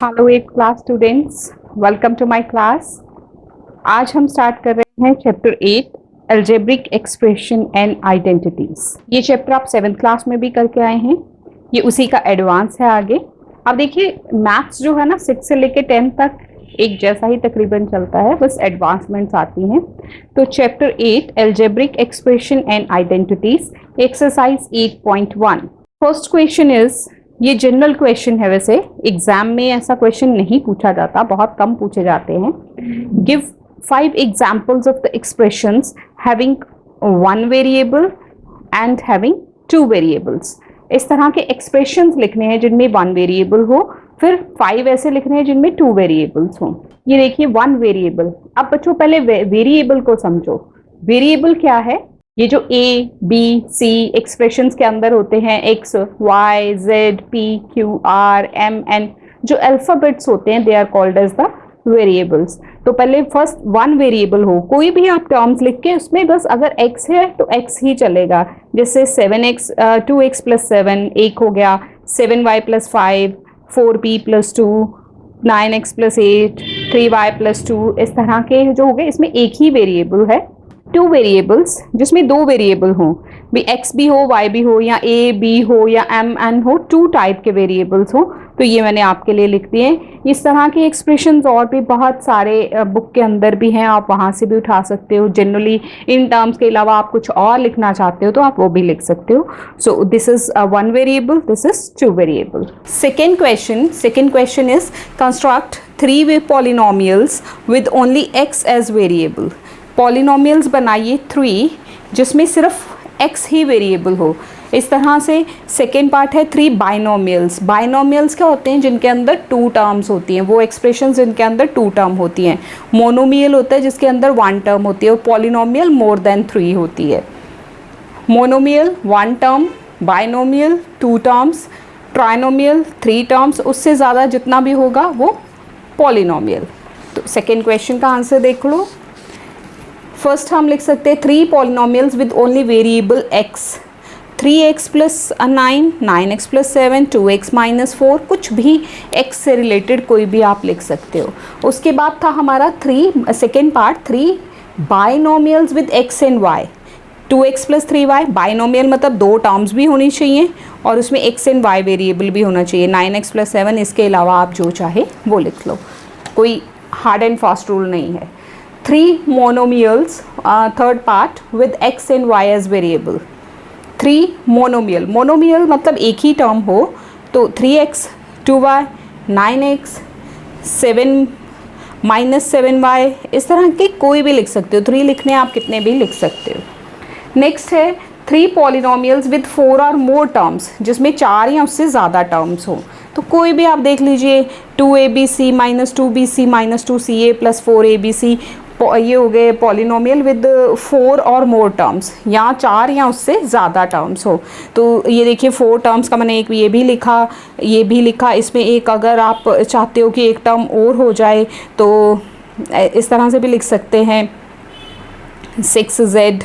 Hello eight class students, welcome to my class. आज हम start कर रहे हैं chapter 8 algebraic expression and identities. ये चैप्टर आप 7th क्लास में भी करके आए हैं, ये उसी का एडवांस है आगे। अब देखिए मैथ्स जो है ना 6 से लेके 10 तक एक जैसा ही तकरीबन चलता है, बस एडवांसमेंट्स आती हैं। तो chapter 8 algebraic expression and identities, exercise 8.1। First question is, ये जनरल क्वेश्चन है, वैसे एग्जाम में ऐसा क्वेश्चन नहीं पूछा जाता, बहुत कम पूछे जाते हैं। Give 5 examples of the expressions having 1 variable and having 2 variables. इस तरह के एक्सप्रेशंस लिखने हैं जिनमें 1 वेरिएबल हो, फिर 5 ऐसे लिखने हैं जिनमें 2 वेरिएबल्स हों। ये देखिए 1 वेरिएबल। अब बच्चों पहले वेरिएबल को समझो। वेरिएबल क्या है? ये जो ए बी सी एक्सप्रेशंस के अंदर होते हैं, x y z p q r m n, जो अल्फाबेट्स होते हैं, they are called as the variables. तो पहले फर्स्ट 1 वेरिएबल हो, कोई भी आप टर्म्स लिख के उसमें बस अगर x है तो x ही चलेगा। जैसे 7x 2x + 7 1 हो गया, 7y + 5 4b + 2 9x + 8 3y + 2, इस तरह के जो हो गए, इसमें एक ही वेरिएबल है। 2 वेरिएबल्स जिसमें 2 वेरिएबल हो, भी x भी हो y भी हो, या a b हो या m n हो, 2 टाइप के वेरिएबल्स हो, तो ये मैंने आपके लिए लिख दिए। इस तरह के एक्सप्रेशंस और भी बहुत सारे बुक के अंदर भी हैं, आप वहाँ से भी उठा सकते हो। जनरली इन टर्म्स के अलावा आप कुछ और लिखना चाहते हो तो आप वो भी लिख सकते हो। So this is 1 variable, this is 2 variable. Second question is construct 3 way polynomials with only x as variable. Polynomials बनाइए 3 जिसमें सिर्फ x ही वेरिएबल हो। इस तरह से सेकेंड पार्ट है 3 बाइनोमियल्स। बाइनोमियल्स क्या होते हैं? जिनके अंदर 2 टर्म्स होती हैं, वो एक्सप्रेशंस जिनके अंदर 2 टर्म होती हैं। मोनोमियल होता है जिसके अंदर 1 टर्म होती है, और पॉलिनोमियल मोर देन 3 होती है। Monomial 1 term, binomial 2 terms, trinomial 3 terms, उससे ज़्यादा जितना भी होगा वो पॉलिनोमियल। तो सेकेंड क्वेश्चन का आंसर देख लो। फर्स्ट हम लिख सकते हैं 3 polynomials with only variable x, 3x + 9 9x + 7 2x - 4, कुछ भी x से रिलेटेड कोई भी आप लिख सकते हो। उसके बाद था हमारा second part 3 binomials with x and y, 2x + 3y। Binomial मतलब 2 टर्म्स भी होनी चाहिए और उसमें x एंड y वेरिएबल भी होना चाहिए। 9x + 7, इसके अलावा आप जो चाहे वो लिख लो, कोई हार्ड एंड फास्ट रूल नहीं है। 3 monomials, third part with x and y as variable. 3 monomial मतलब एक ही टर्म हो, तो 3x 2y 9x 7 - 7y, इस तरह के कोई भी लिख सकते हो। 3 लिखने आप कितने भी लिख सकते हो। नेक्स्ट है 3 पॉलिनोमियल्स विद 4 और मोर टर्म्स, जिसमें 4 या उससे ज़्यादा टर्म्स हो। तो कोई भी आप देख लीजिए, 2abc - 2bc - 2ca + 4abc, ये हो गए पॉलिनोमियल विद 4 और मोर टर्म्स, या 4 या उससे ज़्यादा टर्म्स हो। तो ये देखिए 4 टर्म्स का मैंने एक ये भी लिखा, इसमें एक अगर आप चाहते हो कि एक टर्म और हो जाए तो इस तरह से भी लिख सकते हैं 6z,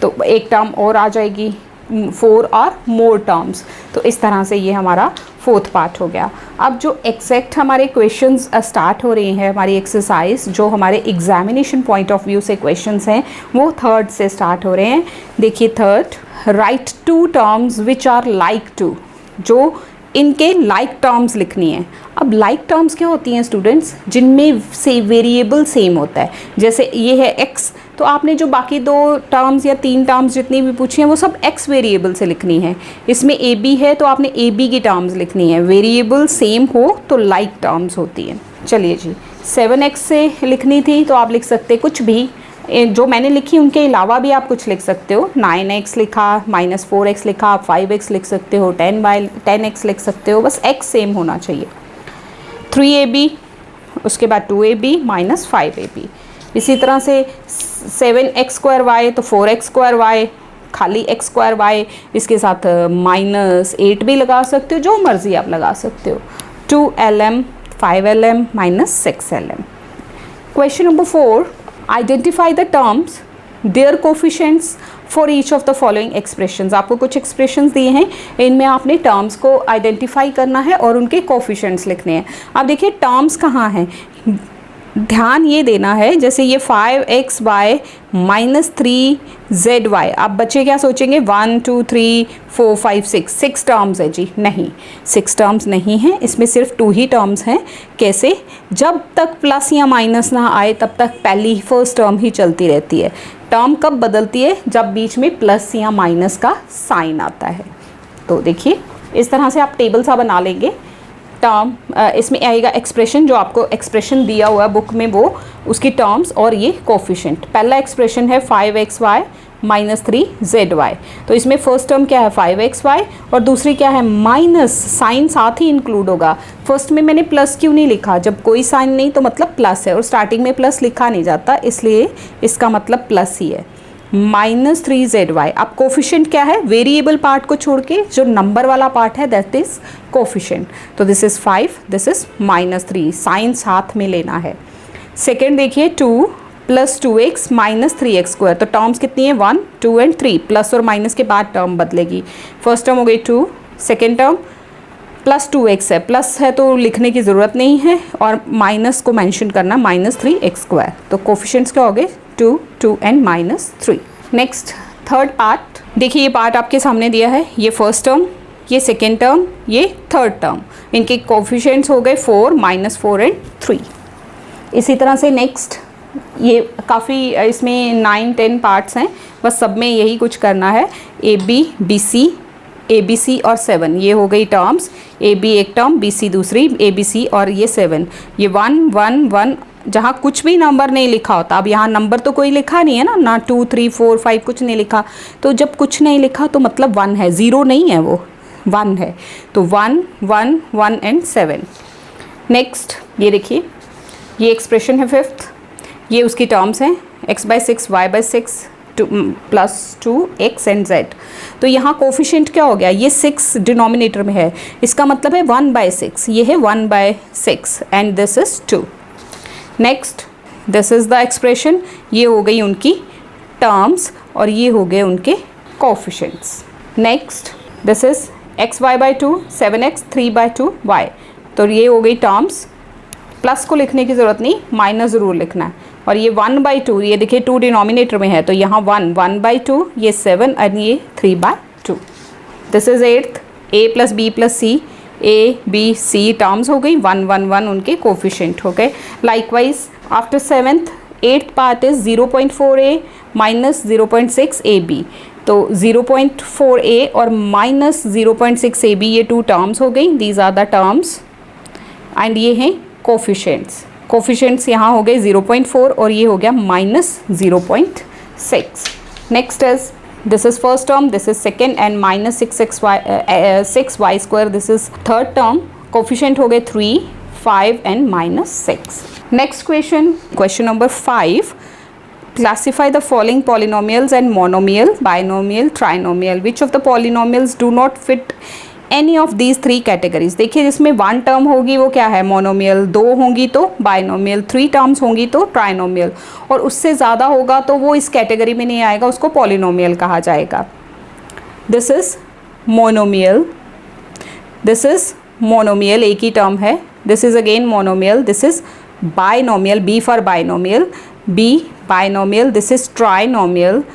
तो एक टर्म और आ जाएगी, 4 और मोर टर्म्स। तो इस तरह से ये हमारा 4th पार्ट हो गया। अब जो एग्जैक्ट हमारे क्वेश्चंस स्टार्ट हो रहे हैं, हमारी एक्सरसाइज जो हमारे एग्जामिनेशन पॉइंट ऑफ व्यू से क्वेश्चंस हैं, वो 3rd से स्टार्ट हो रहे हैं। देखिए 3rd, right 2 terms which are like two, जो इनके लाइक टर्म्स लिखनी है। अब लाइक टर्म्स क्या होती हैं स्टूडेंट्स? जिनमें से वेरिएबल सेम होता है। जैसे ये है x, तो आपने जो बाकी 2 टर्म्स या 3 टर्म्स जितनी भी पूछी हैं वो सब x वेरिएबल से लिखनी है। इसमें ab है तो आपने ab की टर्म्स लिखनी है। वेरिएबल सेम हो तो लाइक टर्म्स होती हैं। चलिए जी, 7x से लिखनी थी तो आप लिख सकते कुछ भी, जो मैंने लिखी उनके अलावा भी आप कुछ लिख सकते हो। 9x लिखा, -4x लिखा, आप 5x लिख सकते हो, 10x लिख सकते हो, बस x सेम होना चाहिए। 3ab, उसके बाद 2ab - 5ab। इसी तरह से 7x² तो 4x² खाली x², इसके साथ -8 भी लगा सकते हो, जो मर्ज़ी आप लगा सकते हो। 2lm 5lm - 6lm। Question number 4, identify the terms, their coefficients for each of the following expressions. आपको कुछ एक्सप्रेशंस दिए हैं, इनमें आपने टर्म्स को आइडेंटिफाई करना है और उनके कोफिशिएंट्स लिखने हैं। अब देखिए टर्म्स कहाँ हैं, ध्यान ये देना है, जैसे ये 5xy माइनस 3zy, आप बच्चे क्या सोचेंगे 1 2 3 4 5 6 टर्म्स है जी, नहीं 6 टर्म्स नहीं है, इसमें सिर्फ 2 ही टर्म्स हैं। कैसे, जब तक प्लस या माइनस ना आए तब तक पहली फर्स्ट टर्म ही चलती रहती है। टर्म कब बदलती है, जब बीच में प्लस या माइनस का साइन आता है। तो देखिए इस तरह से आप टेबल सा बना लेंगे। टर्म इसमें आएगा एक्सप्रेशन, जो आपको एक्सप्रेशन दिया हुआ है बुक में वो उसकी टर्म्स और ये कोफिशिएंट। पहला एक्सप्रेशन है 5xy माइनस 3zy, तो इसमें फर्स्ट टर्म क्या है 5xy और दूसरी क्या है माइनस, साइन साथ ही इंक्लूड होगा। फर्स्ट में मैंने प्लस क्यों नहीं लिखा, जब कोई साइन नहीं तो मतलब प्लस है, और स्टार्टिंग में प्लस लिखा नहीं जाता इसलिए इसका मतलब प्लस ही है। माइनस 3zy, अब कोफिशिएंट क्या है, वेरिएबल पार्ट को छोड़ के जो नंबर वाला पार्ट है दैट इज कोफिशिएंट। तो this is 5, this is minus 3, sign साथ में लेना है। सेकेंड देखिए 2 plus 2x minus 3x square, तो टर्म्स कितनी है 1 2 एंड 3, प्लस और माइनस के बाद टर्म बदलेगी। फर्स्ट टर्म हो गई 2, सेकेंड टर्म प्लस 2x है, प्लस है तो लिखने की ज़रूरत नहीं है और माइनस को मेंशन करना माइनस 3x स्क्वायर। तो कोफिशिएंट्स क्या हो गए 2 2 and minus 3। Next third part, देखिए ये पार्ट आपके सामने दिया है, ये फर्स्ट टर्म, ये सेकेंड टर्म, ये थर्ड टर्म, इनके कोफिशिएंट्स हो गए 4 माइनस 4 एंड 3। इसी तरह से नेक्स्ट ये काफ़ी इसमें 9-10 पार्ट्स हैं, बस सब में यही कुछ करना है। ABC और 7 ये हो गई टर्म्स, AB एक टर्म, BC दूसरी, ABC और ये 7, ये 1 1 1, जहाँ कुछ भी नंबर नहीं लिखा होता। अब यहाँ नंबर तो कोई लिखा नहीं है ना 2 3 4 5 कुछ नहीं लिखा, तो जब कुछ नहीं लिखा तो मतलब 1 है, 0 नहीं है, वो 1 है। तो 1 1 1 एंड 7। नेक्स्ट ये देखिए ये एक्सप्रेशन है फिफ्थ, ये उसकी टर्म्स हैं x/6 y/6 plus 2x and z। तो यहाँ कोफिशिएंट क्या हो गया, ये 6 डिनोमिनेटर में है, इसका मतलब है 1/6, ये है 1/6 and this is 2। Next this is the expression, ये हो गई उनकी टर्म्स और ये हो गए उनके coefficients. Next this is xy/2 7x 3/2y, तो ये हो गई टर्म्स, प्लस को लिखने की ज़रूरत नहीं, माइनस ज़रूर लिखना है। और ये 1/2, ये देखिए 2 डिनोमिनेटर में है तो यहाँ 1/2, ये 7 और ये 3/2। This is 8th, a + b + c, a b c terms हो गई, 1 1 1 उनके कोफिशिएंट हो गए। Likewise after 7th 8th part is 0.4a minus 0.6 ab, तो 0.4a और माइनस 0.6 ab ये 2 टर्म्स हो गई, these are the terms and ये हैं कोफिशिएंट्स। कोफिशिएंट्स यहाँ हो गए 0.4 और ये हो गया minus 0.6। Next is this is first term, this is second and minus 6y square, this is third term. Coefficient हो गए 3 5 and minus 6। Next question number 5, classify the following polynomials and monomial, binomial, trinomial. Which of the polynomials do not fit any of these 3 categories? देखिए जिसमें 1 term होगी वो क्या है monomial, 2 होंगी तो बाइनोमियल, 3 टर्म्स होंगी तो ट्राइनोमियल, और उससे ज़्यादा होगा तो वो इस कैटेगरी में नहीं आएगा, उसको पॉलिनोमियल कहा जाएगा। This is monomial, this is monomial, एक ही टर्म है। This is again monomial, this is binomial, B for binomial, B binomial, this is trinomial,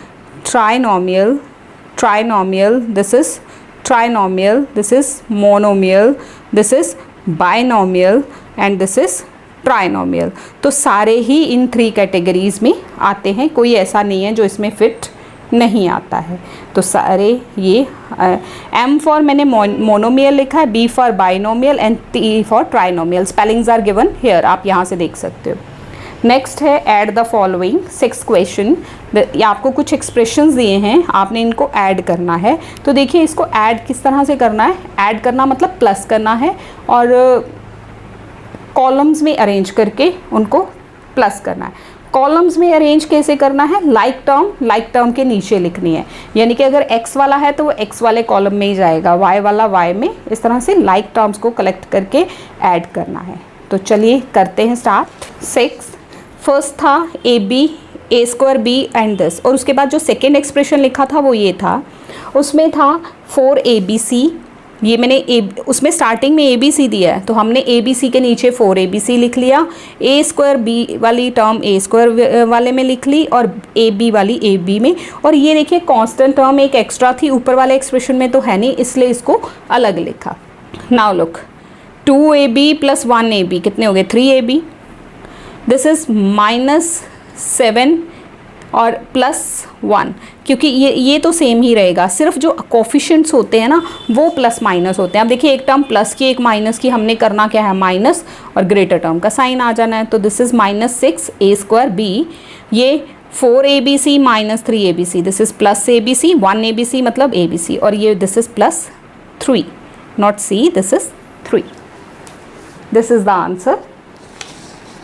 this is trinomial, this is monomial, this is binomial and this is trinomial। तो सारे ही इन 3 categories में आते हैं, कोई ऐसा नहीं है जो इसमें फिट नहीं आता है। तो सारे ये M फॉर मैंने मोनोमियल लिखा है, B for binomial and T for trinomial. Spellings are given here, आप यहाँ से देख सकते हो। नेक्स्ट है add the following, 6th question. आपको कुछ एक्सप्रेशंस दिए हैं, आपने इनको ऐड करना है। तो देखिए इसको ऐड किस तरह से करना है, ऐड करना मतलब प्लस करना है और कॉलम्स में अरेंज करके उनको प्लस करना है। कॉलम्स में अरेंज कैसे करना है, लाइक टर्म के नीचे लिखनी है, यानी कि अगर x वाला है तो वो x वाले कॉलम में ही जाएगा, y वाला y में, इस तरह से लाइक टर्म्स को कलेक्ट करके ऐड करना है। तो चलिए करते हैं स्टार्ट। 6 फर्स्ट था AB A square B and this, और उसके बाद जो सेकेंड एक्सप्रेशन लिखा था वो ये था, उसमें था 4ABC, ये मैंने उसमें स्टार्टिंग में ABC दिया है तो हमने ABC के नीचे 4ABC लिख लिया, ए स्क्वायर बी वाली टर्म ए स्क्वायर वाले में लिख ली और AB वाली AB में, और ये देखिए कांस्टेंट टर्म एक एक्स्ट्रा थी ऊपर वाले एक्सप्रेशन में तो है नहीं, इसलिए इसको अलग लिखा। Now look 2AB plus 1AB कितने हो गए 3AB, दिस इज -7 और +1, क्योंकि ये तो सेम ही रहेगा, सिर्फ जो कोफिशिएंट्स होते हैं ना वो प्लस माइनस होते हैं। अब देखिए एक टर्म प्लस की एक माइनस की, हमने करना क्या है माइनस, और ग्रेटर टर्म का साइन आ जाना है, तो this is -6 A square B, ये 4ABC minus 3ABC, this is +ABC, 1ABC मतलब ABC, और ये this is +3, not C, this is 3, this is the answer.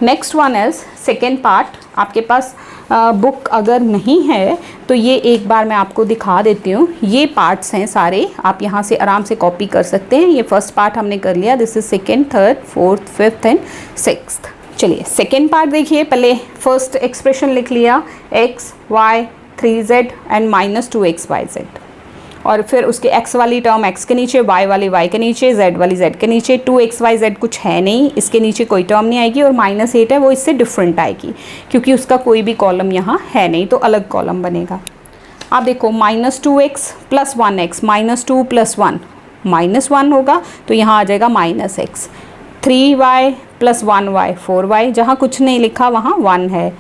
Next one is second part. आपके पास बुक अगर नहीं है तो ये एक बार मैं आपको दिखा देती हूँ, ये पार्ट्स हैं सारे, आप यहाँ से आराम से कॉपी कर सकते हैं। ये फर्स्ट पार्ट हमने कर लिया, this is second, third, fourth, fifth and sixth. चलिए सेकेंड पार्ट देखिए, पहले फर्स्ट एक्सप्रेशन लिख लिया x y 3z and -2xyz, और फिर उसके x वाली टर्म x के नीचे, y वाली y के नीचे, z वाली z के नीचे, 2xyz कुछ है नहीं, इसके नीचे कोई टर्म नहीं आएगी, और -8 है वो इससे डिफरेंट आएगी क्योंकि उसका कोई भी कॉलम यहाँ है नहीं, तो अलग कॉलम बनेगा। आप देखो -2x + 1x, -2 + 1 -1 होगा, तो यहाँ आ जाएगा -x, 3y + 1y 4y, जहाँ कुछ नहीं लिखा वहाँ 1 है,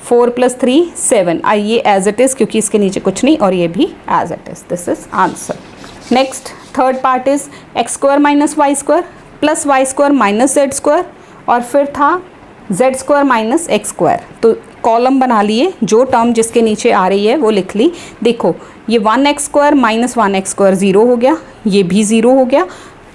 4 + 3 7, ये एज इट इज़ क्योंकि इसके नीचे कुछ नहीं, और ये भी as it is, this is answer. Next third part is x² - y² + y² - z², और फिर था z² - x², तो कॉलम बना लिए, जो टर्म जिसके नीचे आ रही है वो लिख ली। देखो ये 1x² - 1x² 0 हो गया, ये भी 0 हो गया।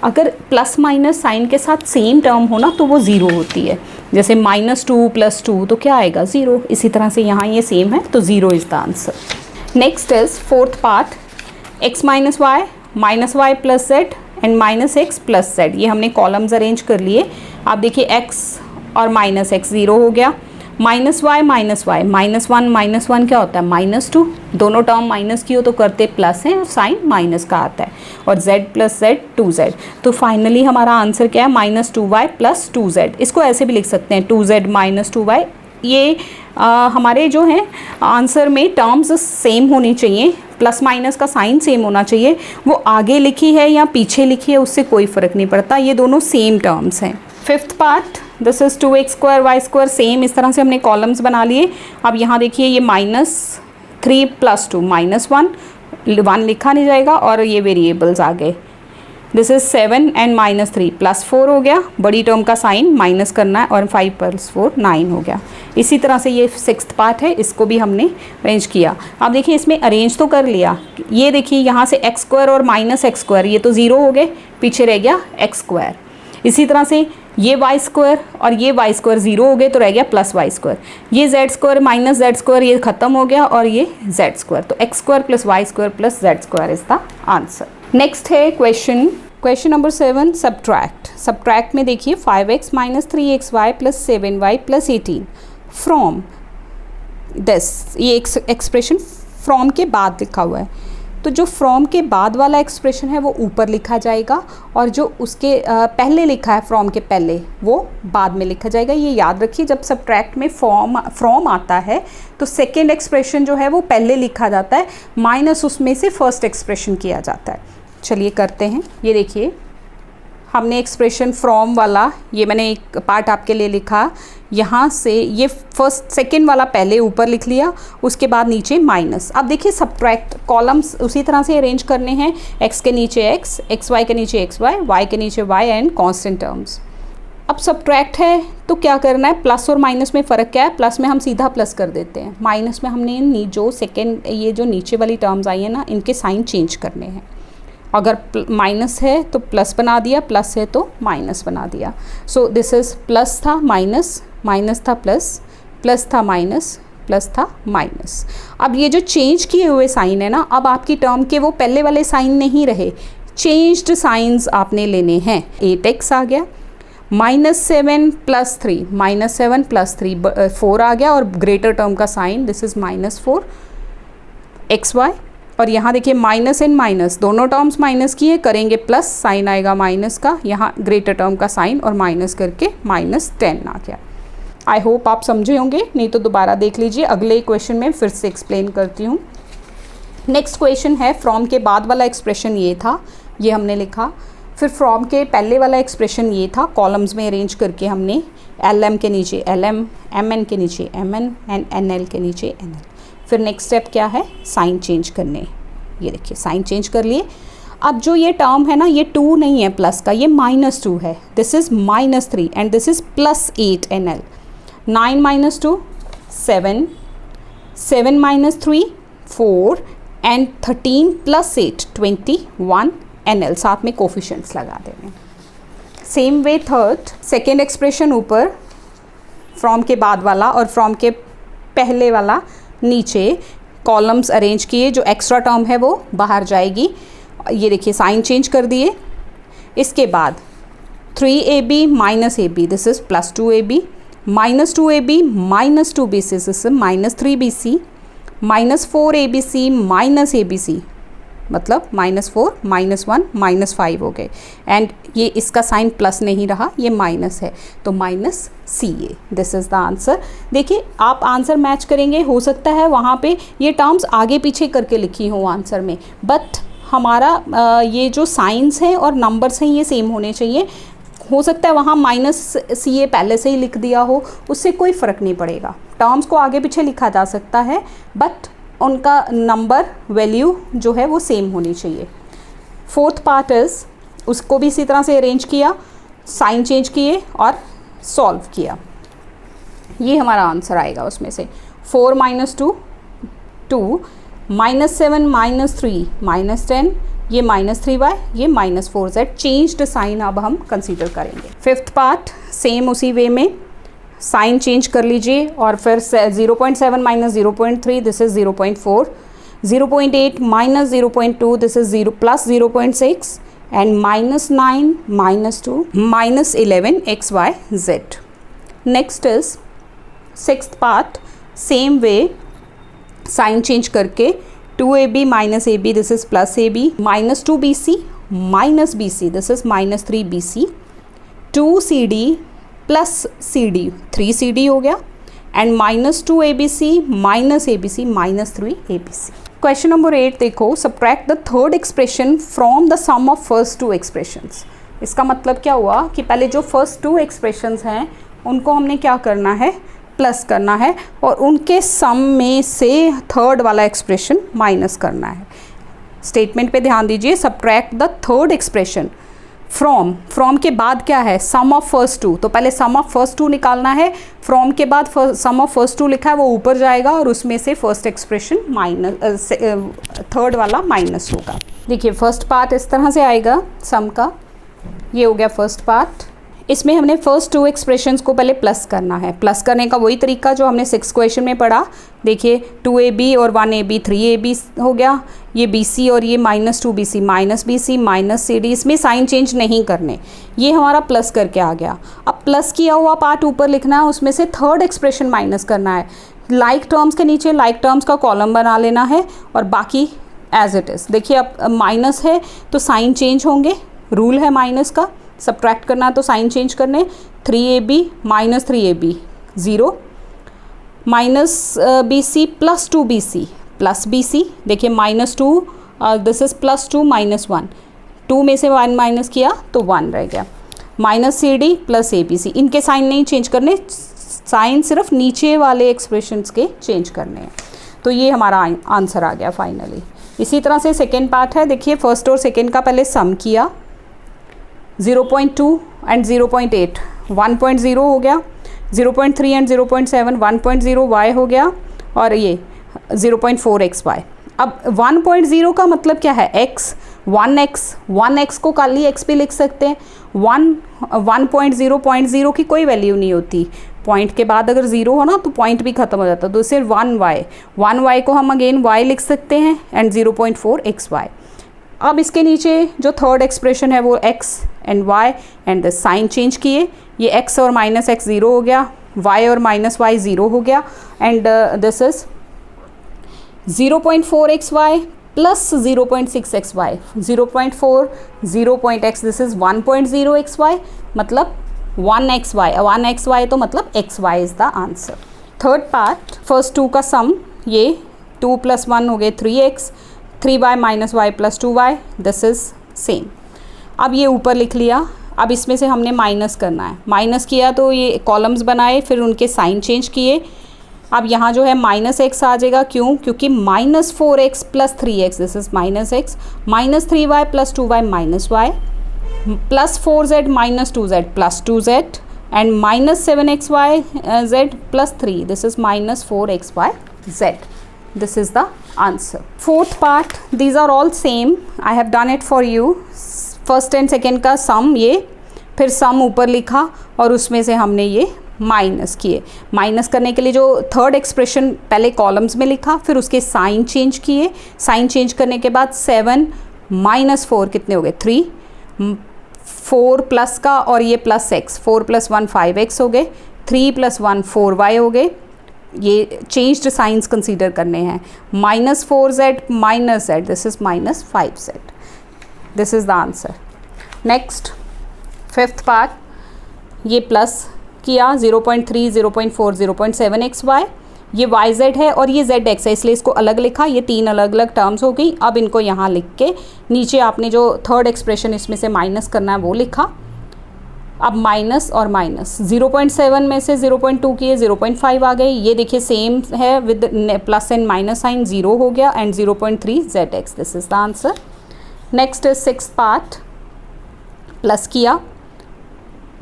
अगर प्लस माइनस साइन के साथ सेम टर्म हो ना तो वो 0 होती है, जैसे -2 + 2 तो क्या आएगा 0, इसी तरह से यहाँ ये सेम है तो 0 is the answer. Next is fourth part, x - y -y + z and -x + z, ये हमने कॉलम्स अरेंज कर लिए। आप देखिए x और -x 0 हो गया, -y -1 क्या होता है -2, दोनों टर्म माइनस की हो तो करते प्लस हैं और साइन माइनस का आता है, और z + z 2z, तो फाइनली हमारा आंसर क्या है -2y + 2z। इसको ऐसे भी लिख सकते हैं 2z - 2y। ये हमारे जो हैं आंसर में टर्म्स सेम होनी चाहिए, प्लस माइनस का साइन सेम होना चाहिए, वो आगे लिखी है या पीछे लिखी है उससे कोई फ़र्क नहीं पड़ता, ये दोनों सेम टर्म्स हैं। Fifth part, this is 2x² y² same, इस तरह से हमने कॉलम्स बना लिए। अब यहाँ देखिए ये -3 + 2 -1 लिखा नहीं जाएगा, और ये वेरिएबल्स आ गए, दिस इज़ 7 एंड -3 +4 हो गया, बड़ी टर्म का साइन माइनस करना है, और 5 + 4 9 हो गया। इसी तरह से ये सिक्स्थ पार्ट है, इसको भी हमने अरेंज किया। अब देखिए इसमें अरेंज तो कर लिया, ये देखिए यहाँ से x² और -x², ये तो 0 हो गए, पीछे रह गया x²। इसी तरह से ये y² और ये y² 0 हो गए तो रह गया +y², ये z² - z² ये ख़त्म हो गया, और ये z², तो x² + y² + z² is the answer. Next है क्वेश्चन नंबर 7, सब्ट्रैक्ट में देखिए 5x - 3xy + 7y + 18 from this, ये एक्सप्रेशन फ्रॉम के बाद लिखा हुआ है, तो जो फ्रॉम के बाद वाला एक्सप्रेशन है वो ऊपर लिखा जाएगा, और जो उसके पहले लिखा है फ्रॉम के पहले वो बाद में लिखा जाएगा। ये याद रखिए, जब सब्ट्रैक्ट में फ्रॉम आता है तो सेकेंड एक्सप्रेशन जो है वो पहले लिखा जाता है, माइनस उसमें से फर्स्ट एक्सप्रेशन किया जाता है। चलिए करते हैं, ये देखिए हमने एक्सप्रेशन फ्रॉम वाला, ये मैंने एक पार्ट आपके लिए लिखा, यहाँ से ये सेकेंड वाला पहले ऊपर लिख लिया, उसके बाद नीचे माइनस। अब देखिए सब्ट्रैक्ट कॉलम्स उसी तरह से अरेंज करने हैं, x के नीचे x, xy के नीचे xy, y के नीचे y एंड कांस्टेंट टर्म्स। अब सब्ट्रैक्ट है तो क्या करना है, प्लस और माइनस में फ़र्क क्या है, प्लस में हम सीधा प्लस कर देते हैं, माइनस में हमने जो सेकेंड ये जो नीचे वाली टर्म्स आई हैं ना इनके साइन चेंज करने हैं। अगर माइनस है तो प्लस बना दिया, प्लस है तो माइनस बना दिया। सो दिस इज़ प्लस था माइनस, माइनस था प्लस, प्लस था माइनस, प्लस था माइनस। अब ये जो चेंज किए हुए साइन है ना, अब आपकी टर्म के वो पहले वाले साइन नहीं रहे, चेंज्ड साइंस आपने लेने हैं। 8x आ गया, -7 + 3, -7 + 3 4 आ गया और ग्रेटर टर्म का साइन, दिस इज़ -4 xy। और यहाँ देखिए माइनस एंड माइनस दोनों टर्म्स माइनस किए, करेंगे प्लस, साइन आएगा माइनस का, यहाँ ग्रेटर टर्म का साइन और माइनस करके -10 आ गया। आई होप आप समझे होंगे, नहीं तो दोबारा देख लीजिए, अगले क्वेश्चन में फिर से एक्सप्लेन करती हूँ। नेक्स्ट क्वेश्चन है फ्रॉम के बाद वाला एक्सप्रेशन ये था, ये हमने लिखा। फिर फ्रॉम के पहले वाला एक्सप्रेशन ये था, कॉलम्स में अरेंज करके हमने LM के नीचे LM, MN के नीचे MN एंड NL के नीचे NL। फिर नेक्स्ट स्टेप क्या है, साइन चेंज करने। ये देखिए साइन चेंज कर लिए। अब जो ये टर्म है ना, ये 2 नहीं है प्लस का, ये -2 है, this is -3 and this is +8 NL। 9 - 2 7, 7 - 3 4 and 13 + 8 21 NL, साथ में कोफिशिएंट्स लगा देंगे। Same way third second expression ऊपर फ्रॉम के बाद वाला और फ्रॉम के पहले वाला नीचे कॉलम्स अरेंज किए, जो एक्स्ट्रा टर्म है वो बाहर जाएगी। ये देखिए साइन चेंज कर दिए। इसके बाद 3AB - AB, this is +2AB, -2AB -2BC, this is -3BC, -4ABC -ABC, मतलब -4 -1 -5 हो गए। एंड ये इसका साइन प्लस नहीं रहा, ये माइनस है, तो -CA, this is the answer. देखिए आप आंसर मैच करेंगे, हो सकता है वहाँ पे ये टर्म्स आगे पीछे करके लिखी हो आंसर में, बट हमारा ये जो साइंस हैं और नंबर्स हैं ये सेम होने चाहिए। हो सकता है वहाँ -CA पहले से ही लिख दिया हो, उससे कोई फ़र्क नहीं पड़ेगा। टर्म्स को आगे पीछे लिखा जा सकता है, बट उनका नंबर वैल्यू जो है वो सेम होनी चाहिए। फोर्थ पार्ट इज़, उसको भी इसी तरह से अरेंज किया, साइन चेंज किए और सॉल्व किया। ये हमारा आंसर आएगा उसमें से 4 - 2 2, -7 - 3 -10, ये -3y, ये -4z। चेंज्ड साइन अब हम कंसीडर करेंगे। फिफ्थ पार्ट सेम उसी वे में साइन चेंज कर लीजिए और फिर 0.7 - 0.3, this is 0.4, 0.8 - 0.2, this is 0 + 0.6 and -9 - 2 -11 xyz। Next is sixth part, same way sign change करके 2AB - AB, this is +AB, -2BC -BC, this is -3BC, 2CD + CD 3CD हो गया and -2ABC -ABC -3ABC। Question number 8 देखो, subtract the third expression from the sum of first 2 expressions. इसका मतलब क्या हुआ कि पहले जो फर्स्ट 2 एक्सप्रेशंस हैं उनको हमने क्या करना है, प्लस करना है, और उनके सम में से थर्ड वाला एक्सप्रेशन माइनस करना है। स्टेटमेंट पे ध्यान दीजिए, subtract the third expression from के बाद क्या है, सम ऑफ फर्स्ट 2, तो पहले सम ऑफ फर्स्ट 2 निकालना है। फ्रॉम के बाद सम ऑफ फर्स्ट 2 लिखा है वो ऊपर जाएगा और उसमें से फर्स्ट एक्सप्रेशन माइनस, थर्ड वाला माइनस होगा। देखिए फर्स्ट पार्ट इस तरह से आएगा सम का, ये हो गया फर्स्ट पार्ट। इसमें हमने फर्स्ट 2 एक्सप्रेशंस को पहले प्लस करना है। प्लस करने का वही तरीका जो हमने 6 क्वेश्चन में पढ़ा। देखिए 2AB और 1AB 3AB हो गया, ये BC और ये -2BC -BC -CD, इसमें साइन चेंज नहीं करने, ये हमारा प्लस करके आ गया। अब प्लस किया हुआ पार्ट ऊपर लिखना है, उसमें से थर्ड एक्सप्रेशन माइनस करना है। लाइक टर्म्स के नीचे लाइक टर्म्स का कॉलम बना लेना है और बाकी एज इट इज़। देखिए अब माइनस है तो साइन चेंज होंगे, रूल है माइनस का, सब्ट्रैक्ट करना तो साइन चेंज करने। 3AB -3AB 0, -BC +2BC +BC, देखिए -2, दिस इज़ +2 -1, 2 में से 1 माइनस किया तो 1 रह गया। -CD +ABC, इनके साइन नहीं चेंज करने, साइन सिर्फ नीचे वाले एक्सप्रेशंस के चेंज करने हैं। तो ये हमारा आंसर आ गया फाइनली। इसी तरह से सेकेंड पार्ट है, देखिए फर्स्ट और सेकेंड का पहले सम किया, 0.2 एंड 0.8 1.0 हो गया, 0.3 एंड 0.7 1.0 y हो गया, और ये 0.4 xy। अब 1.0 का मतलब क्या है, x, 1x को काली x भी लिख सकते हैं। 1.0 की कोई वैल्यू नहीं होती, पॉइंट के बाद अगर 0 हो ना तो पॉइंट भी खत्म हो जाता है, तो सिर्फ 1y को हम अगेन y लिख सकते हैं एंड 0.4 xy। अब इसके नीचे जो थर्ड एक्सप्रेशन है वो x and y and the sign change किए, ये x और माइनस x 0 हो गया, y और माइनस y 0 हो गया and this is 0.4xy plus 0.6xy, 0.4 0.x, this is 1.0xy मतलब 1xy, 1xy तो मतलब xy is the answer. Third part, first 2 का सम, ये 2 + 1 हो गए 3x, 3y - y + 2y, this is same. अब ये ऊपर लिख लिया, अब इसमें से हमने माइनस करना है, माइनस किया तो ये कॉलम्स बनाए, फिर उनके साइन चेंज किए। अब यहाँ जो है -x आ जाएगा, क्यों? क्योंकि -4x + 3x, this is -x, -3y + 2y -y, +4z - 2z + 2z and -7xy z + 3, this is -4xy z. This is the answer. Fourth part, these are all same, I have done it for you. First and second का सम, ये फिर सम ऊपर लिखा और उसमें से हमने ये माइनस किए। माइनस करने के लिए जो थर्ड एक्सप्रेशन पहले कॉलम्स में लिखा, फिर उसके साइन चेंज किए, साइन चेंज करने के बाद 7 - 4 कितने हो गए 3, 4 प्लस का और ये प्लस x, 4 + 1 5x हो गए, 3 + 1 4y हो गए, ये चेंज्ड साइंस कंसीडर करने हैं, -4z - z, this is -5z, this is the answer. Next fifth part, ये प्लस किया 0.3 0.4 0.7xy, ये yz है और ये zx है, इसलिए इसको अलग लिखा, ये 3 अलग अलग टर्म्स हो गई। अब इनको यहाँ लिख के नीचे आपने जो थर्ड एक्सप्रेशन इसमें से माइनस करना है वो लिखा। अब माइनस और माइनस, 0.7 में से 0.2 किए 0.5 आ गए, ये देखिए सेम है with plus and minus sign, 0 हो गया and 0.3 zx, this is the answer. Next is sixth part, plus किया,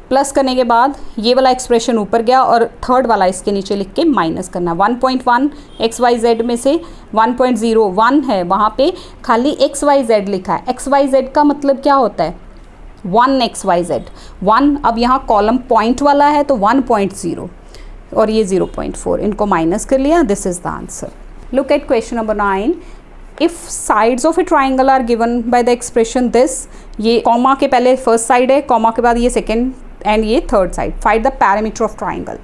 प्लस करने के बाद ये वाला एक्सप्रेशन ऊपर गया और थर्ड वाला इसके नीचे लिख के माइनस करना। 1.1 XYZ में से 1.01 है, वहाँ पे खाली XYZ लिखा है। XYZ का मतलब क्या होता है? 1 XYZ 1। अब यहाँ कॉलम पॉइंट वाला है तो 1.0 और ये 0.4, इनको माइनस कर लिया, this is the answer. Look at question number 9। If sides of a triangle are given by the expression this, ये कॉमा के पहले फर्स्ट साइड है, कॉमा के बाद ये सेकेंड एंड ये third side. Find the parameter of triangle.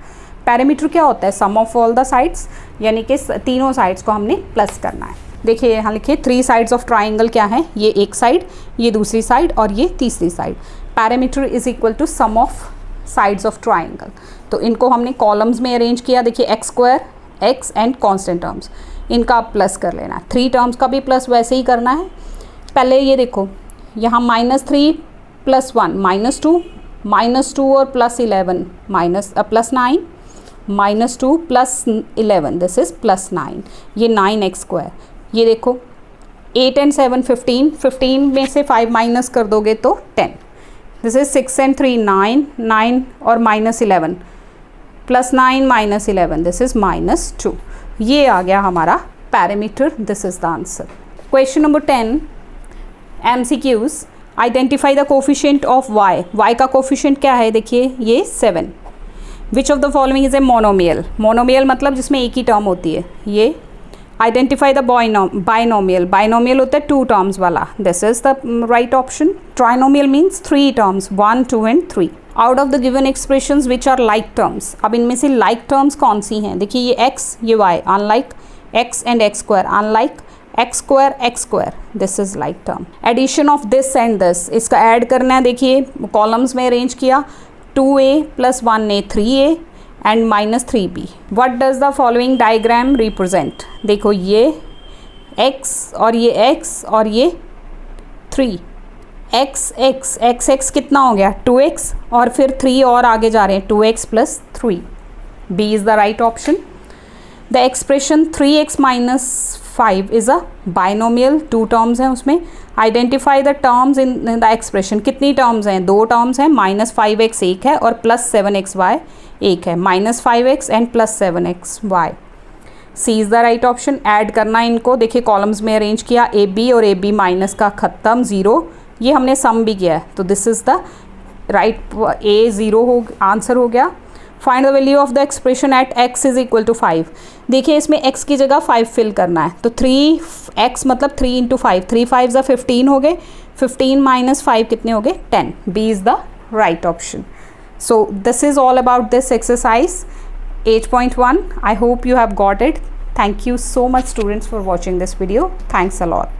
Parameter क्या होता है? Sum of all the sides, यानी कि तीनों साइड्स को हमने प्लस करना है। देखिए यहाँ लिखिए 3 साइड्स ऑफ ट्राइंगल क्या है, ये एक साइड, ये दूसरी साइड और ये तीसरी side. Parameter is equal to sum of sides of triangle. तो इनको हमने कॉलम्स में अरेंज किया, देखिए x² x and constant terms, इनका आप प्लस कर लेना है। 3 टर्म्स का भी प्लस वैसे ही करना है। पहले ये देखो यहाँ -3 + 1 -2 और +11 +9 -2 +11, दिस इज +9, ये 9x²। ये देखो 8 and 7 15, 15 में से 5 माइनस कर दोगे तो 10, दिस इज 6 and 3 9, 9 और -11 +9 -11, दिस इज -2। ये आ गया हमारा parameter, this is the answer. Question number 10 MCQs। Identify the coefficient of y। y का कोफिशिएंट क्या है? देखिए ये 7। Which of the following is a monomial. Monomial मतलब जिसमें एक ही टर्म होती है। ये आइडेंटिफाई द बाइनोमियल। बाइनोमियल होता है 2 टर्म्स वाला, this is the right option. Trinomial means 3 terms, 1 2 and 3। Out of the given expressions which are like terms. अब इनमें से लाइक टर्म्स कौन सी हैं? देखिए ये x, ये y, unlike, x and x², unlike, x², this is like term. Addition of this and this, इसका add करना है। देखिए कॉलम्स में अरेंज किया, 2a + 1a 3a and -3b। What does the following diagram represent? देखो ये x और ये x और ये 3, x कितना हो गया? 2x और फिर 3 और आगे जा रहे हैं, 2x + 3। b is the right option. The expression 3x - 5 is a binomial, 2 terms हैं उसमें। Identify the terms in the expression. कितनी टर्म्स हैं? 2 टर्म्स हैं, -5x एक है और +7xy एक है, -5x and +7xy। C is the right option. Add करना इनको, देखिए कॉलम्स में अरेंज किया, AB और AB माइनस का ख़त्म 0, ये हमने सम भी किया है, तो this is the right, A 0 हो आंसर हो गया। Find the value of the expression at x is equal to 5। देखिए इसमें x की जगह 5 फिल करना है, तो 3x मतलब 3 इंटू 5, 3 5 ज़ा 15 हो गए, 15 माइनस 5 कितने हो गए 10। B is the right option. So this is all about this exercise 8.1. I hope you have got it. Thank you so much students for watching this video. Thanks a lot.